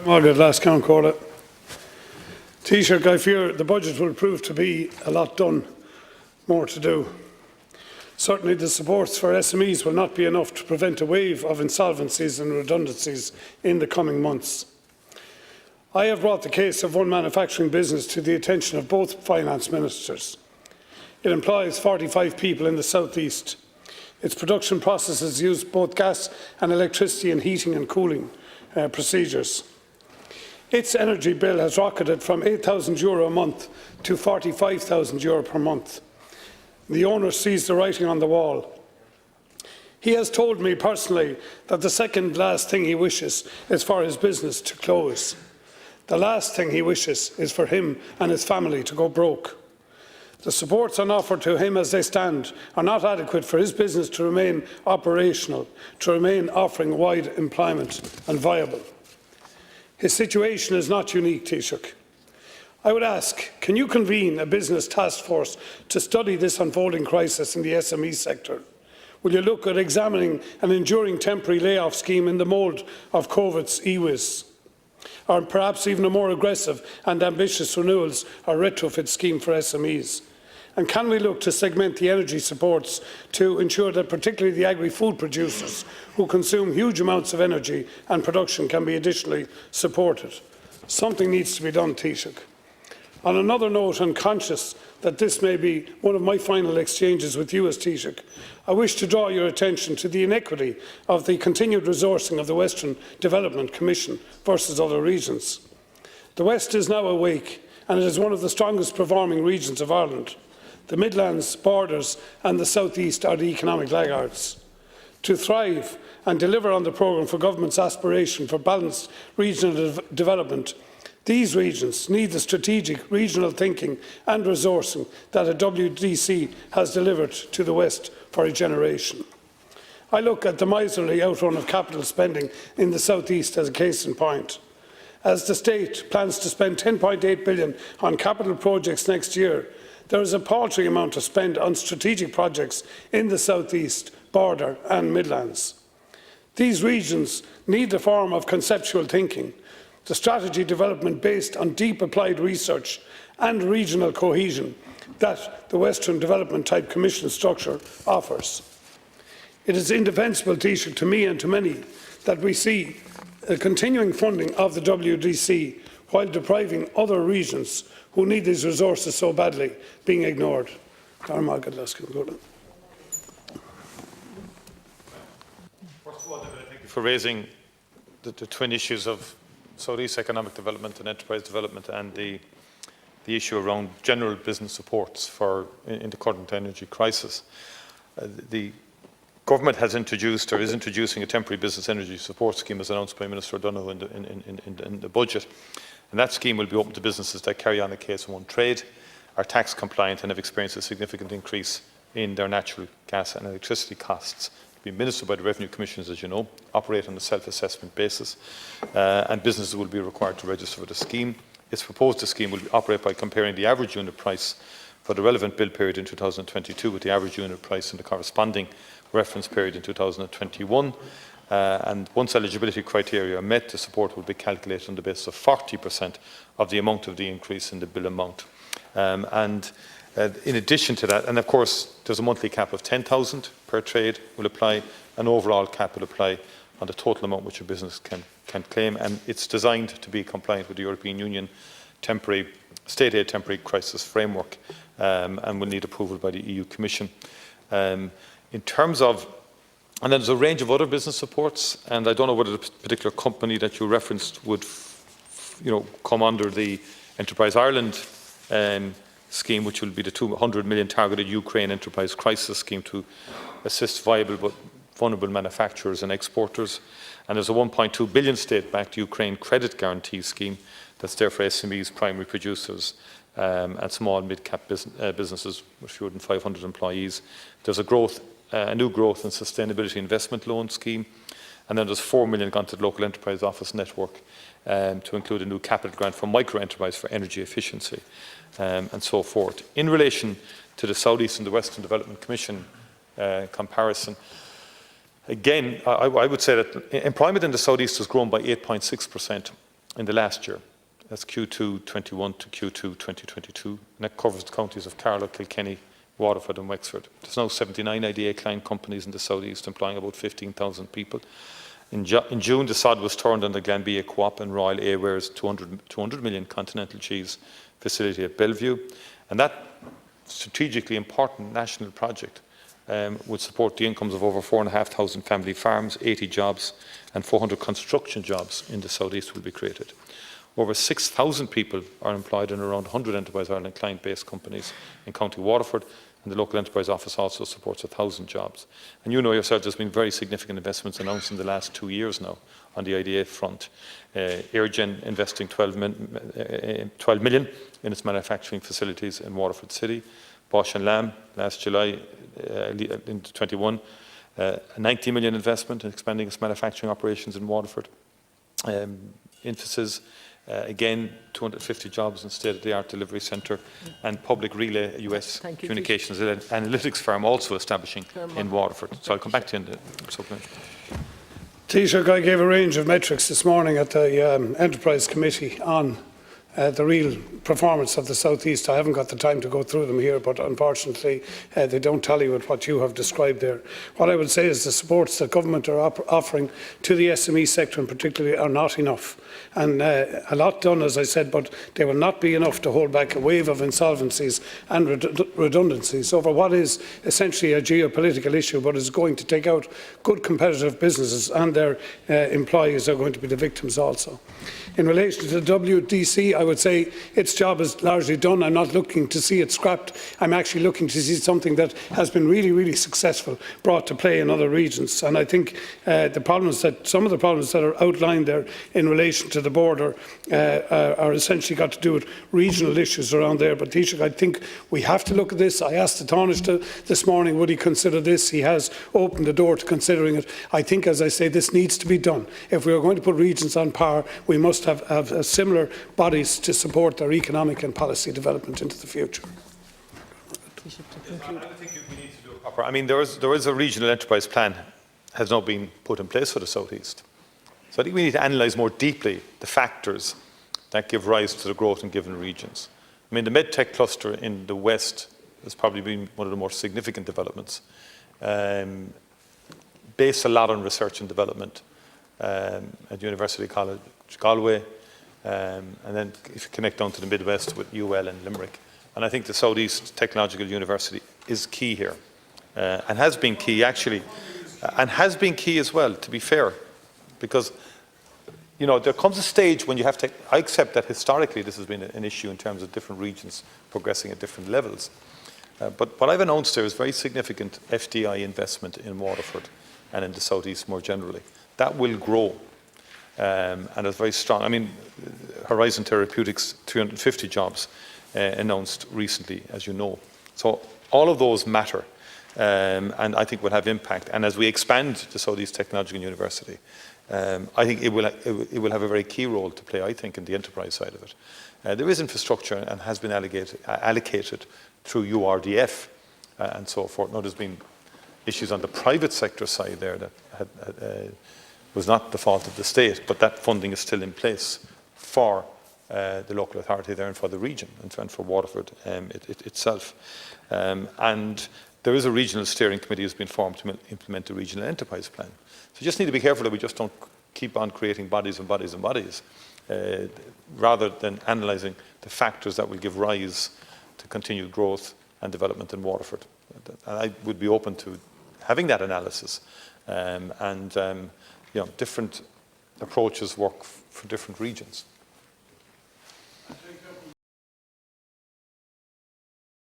Margaret, last count call it. Taoiseach, I fear the budget will prove to be a lot done, more to do. Certainly the supports for SMEs will not be enough to prevent a wave of insolvencies and redundancies in the coming months. I have brought the case of one manufacturing business to the attention of both finance ministers. It employs 45 people in the South East. Its production processes use both gas and electricity in heating and cooling procedures. Its energy bill has rocketed from €8,000 a month to €45,000 per month. The owner sees the writing on the wall. He has told me personally that the second last thing he wishes is for his business to close. The last thing he wishes is for him and his family to go broke. The supports on offer to him as they stand are not adequate for his business to remain operational, to remain offering wide employment and viable. His situation is not unique, Taoiseach. I would ask, can you convene a business task force to study this unfolding crisis in the SME sector? Will you look at examining an enduring temporary layoff scheme in the mould of COVID's EWIS? Or perhaps even a more aggressive and ambitious renewals or retrofit scheme for SMEs? And can we look to segment the energy supports to ensure that particularly the agri-food producers who consume huge amounts of energy and production can be additionally supported? Something needs to be done, Taoiseach. On another note, and conscious that this may be one of my final exchanges with you as Taoiseach, I wish to draw your attention to the inequity of the continued resourcing of the Western Development Commission versus other regions. The West is now awake, and it is one of the strongest performing regions of Ireland. The Midlands, Borders and the South East are the economic laggards. To thrive and deliver on the programme for government's aspiration for balanced regional development, these regions need the strategic regional thinking and resourcing that a WDC has delivered to the West for a generation. I look at the miserly outrun of capital spending in the South East as a case in point. As the state plans to spend €10.8 billion on capital projects next year, there is a paltry amount to spend on strategic projects in the South East, Border and Midlands. These regions need the form of conceptual thinking, the strategy development based on deep applied research and regional cohesion that the Western Development Type Commission structure offers. It is indefensible, Taoiseach, to me and to many that we see a continuing funding of the WDC while depriving other regions who need these resources so badly being ignored. First of all, thank you for raising the twin issues of South East economic development and enterprise development and the issue around general business supports in the current energy crisis. The government has introduced or is introducing a temporary business energy support scheme as announced by Minister O'Donoghue in the budget. And that scheme will be open to businesses that carry on a case of one trade, are tax compliant and have experienced a significant increase in their natural gas and electricity costs. Be administered by the Revenue Commissioners, as you know, operate on a self-assessment basis, and businesses will be required to register for the scheme. It's proposed the scheme will operate by comparing the average unit price for the relevant bill period in 2022 with the average unit price in the corresponding reference period in 2021. And once eligibility criteria are met, the support will be calculated on the basis of 40% of the amount of the increase in the bill amount. In addition to that, and of course, there's a monthly cap of 10,000 per trade will apply, an overall cap will apply on the total amount which a business can claim, and it's designed to be compliant with the European Union state aid temporary crisis framework, and will need approval by the EU Commission. In terms of, and then there's a range of other business supports, and I don't know whether the particular company that you referenced would, come under the Enterprise Ireland scheme, which will be the 200 million targeted Ukraine enterprise crisis scheme to assist viable but vulnerable manufacturers and exporters. And there's a 1.2 billion state-backed Ukraine credit guarantee scheme that's there for SMEs, primary producers, and small and mid-cap businesses with fewer than 500 employees. There's a new growth and sustainability investment loan scheme. And then there's 4 million gone to the local enterprise office network to include a new capital grant for micro-enterprise for energy efficiency, and so forth. In relation to the South East and the Western Development Commission comparison, again, I would say that employment in the South East has grown by 8.6%. in the last year. That's Q2 21 to Q2 2022. And that covers the counties of Carlow, Kilkenny, Waterford and Wexford. There's now 79 IDA client companies in the South East employing about 15,000 people. In June, the sod was turned on the Glanbia Co-op and Royal Airware's 200 million continental cheese facility at Bellevue. And that strategically important national project would support the incomes of over 4,500 family farms, 80 jobs and 400 construction jobs in the South East will be created. Over 6,000 people are employed in around 100 Enterprise Ireland client-based companies in County Waterford, and the local enterprise office also supports 1,000 jobs. And you know yourself, there's been very significant investments announced in the last 2 years now on the IDA front. Airgen investing 12 million in its manufacturing facilities in Waterford City. Bosch and Lamb last July in 21, a 90 million investment in expanding its manufacturing operations in Waterford. Infosys, again, 250 jobs in state-of-the-art delivery centre, and Public Relay, US communications analytics firm, also establishing in Waterford. So I'll come back to you in the supplementary. Taoiseach, I gave a range of metrics this morning at the Enterprise Committee on the real performance of the South East. I haven't got the time to go through them here, but unfortunately they don't tally with what you have described there. What I would say is the supports that government are offering to the SME sector in particular are not enough. And a lot done, as I said, but they will not be enough to hold back a wave of insolvencies and redundancies over what is essentially a geopolitical issue, but is going to take out good competitive businesses, and their employees are going to be the victims also. In relation to the WDC, I would say its job is largely done. I'm not looking to see it scrapped. I'm actually looking to see something that has been really, really successful brought to play in other regions. And I think some of the problems that are outlined there in relation to the border are essentially got to do with regional issues around there. But Taoiseach, I think we have to look at this. I asked the Taoiseach this morning, would he consider this? He has opened the door to considering it. I think, as I say, this needs to be done. If we are going to put regions on par, we must have similar bodies to support their economic and policy development into the future. I think we need to do it proper. I mean, there is a regional enterprise plan has now been put in place for the South East. So I think we need to analyse more deeply the factors that give rise to the growth in given regions. I mean, the medtech cluster in the West has probably been one of the more significant developments, based a lot on research and development at University College Galway, and then if you connect down to the Midwest with UL and Limerick. And I think the South East Technological University is key here, and has been key actually, and has been key as well, to be fair, because you know, there comes a stage when you have to, I accept that historically this has been an issue in terms of different regions progressing at different levels. But what I've announced there is very significant FDI investment in Waterford and in the South East more generally. That will grow, and it's very strong. I mean, Horizon Therapeutics, 350 jobs announced recently, as you know. So all of those matter, and I think will have impact. And as we expand the South East Technological University, I think it will have a very key role to play, I think, in the enterprise side of it. There is infrastructure and has been allocated through URDF and so forth. Now, there's been issues on the private sector side there that was not the fault of the state, but that funding is still in place for the local authority there and for the region and for Waterford itself. And there is a regional steering committee that's been formed to implement the regional enterprise plan. So you just need to be careful that we just don't keep on creating bodies and bodies and bodies, rather than analysing the factors that will give rise to continued growth and development in Waterford. And I would be open to having that analysis, and you know, different approaches work for different regions.